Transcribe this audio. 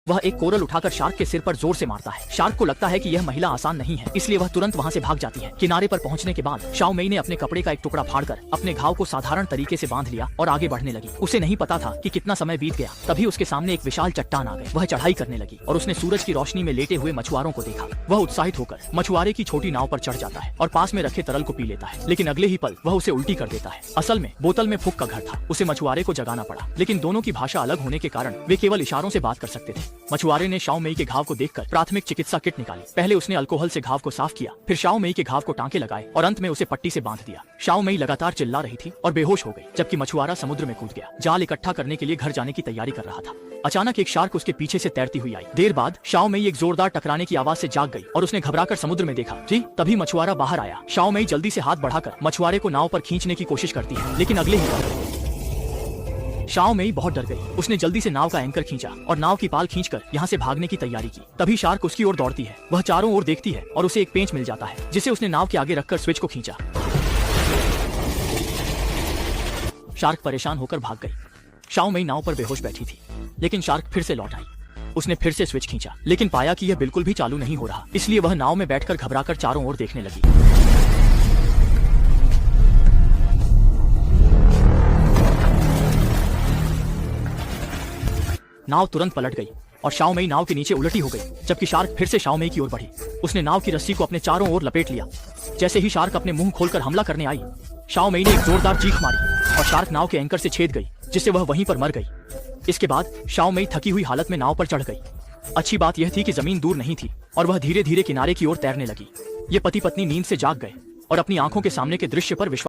वह एक कोरल उठाकर शार्क के सिर पर जोर से मारता है। शार्क को लगता है कि यह महिला आसान नहीं है, इसलिए वह तुरंत वहां से भाग जाती है। किनारे पर पहुंचने के बाद शाओ मेई ने अपने कपड़े का एक टुकड़ा फाड़कर अपने घाव को साधारण तरीके से बांध लिया और आगे बढ़ने लगी। उसे नहीं पता था कि कितना समय बीत गया। तभी उसके सामने एक विशाल चट्टान आ गई। वह चढ़ाई करने लगी और उसने सूरज की रोशनी में लेटे हुए मछुआरों को देखा। वह उत्साहित होकर मछुआरे की छोटी नाव पर चढ़ जाता है और पास में रखे तरल को पी लेता है, लेकिन अगले ही पल वह उसे उल्टी कर देता है। असल में बोतल में फुक का घर था। उसे मछुआरे को जगाना पड़ा, लेकिन दोनों की भाषा अलग होने के कारण वे केवल इशारों से बात कर सकते थे। मछुआरे ने शाओ मेई के घाव को देखकर प्राथमिक चिकित्सा किट निकाली। पहले उसने अल्कोहल से घाव को साफ किया, फिर शाओ मेई के घाव को टांके लगाए और अंत में उसे पट्टी से बांध दिया। शाओ मेई लगातार चिल्ला रही थी और बेहोश हो गई, जबकि मछुआरा समुद्र में कूद गया। जाल इकट्ठा करने के लिए घर जाने की तैयारी कर रहा था। अचानक एक शार्क उसके पीछे से तैरती हुई आई। देर बाद शाओ मेई एक जोरदार टकराने की आवाज से जाग गई और उसने घबराकर समुद्र में देखा। जी तभी मछुआरा बाहर आया। शाओ मेई जल्दी से हाथ बढ़ाकर मछुआरे को नाव पर खींचने की कोशिश करती है, लेकिन अगले ही पल शाओ मेई बहुत डर गई। उसने जल्दी से नाव का एंकर खींचा और नाव की पाल खींचकर यहाँ से भागने की तैयारी की। तभी शार्क उसकी ओर दौड़ती है। वह चारों ओर देखती है और उसे एक पेंच मिल जाता है, जिसे उसने नाव के आगे रखकर स्विच को खींचा। शार्क परेशान होकर भाग गई। शाओ मेई नाव पर बेहोश बैठी थी, लेकिन शार्क फिर से लौट आई। उसने फिर से स्विच खींचा, लेकिन पाया कि यह बिल्कुल भी चालू नहीं हो रहा। इसलिए वह नाव में बैठकर घबराकर चारों ओर देखने लगी। नाव तुरंत पलट गई और शाओ मेई नाव के नीचे उलटी हो गई, जबकि शार्क फिर से शाओ मेई की ओर बढ़ी। उसने नाव की रस्सी को अपने चारों ओर लपेट लिया। जैसे ही शार्क अपने मुंह खोलकर हमला करने आई, शाओ मेई ने एक जोरदार चीख मारी और शार्क नाव के एंकर से छेद गई, जिससे वह वहीं पर मर गई। इसके बाद शाओ मेई थकी हुई हालत में नाव पर चढ़ गई। अच्छी बात यह थी कि जमीन दूर नहीं थी और वह धीरे धीरे किनारे की ओर तैरने लगी। ये पति पत्नी नींद से जाग गए और अपनी आंखों के सामने के दृश्य पर विश्वास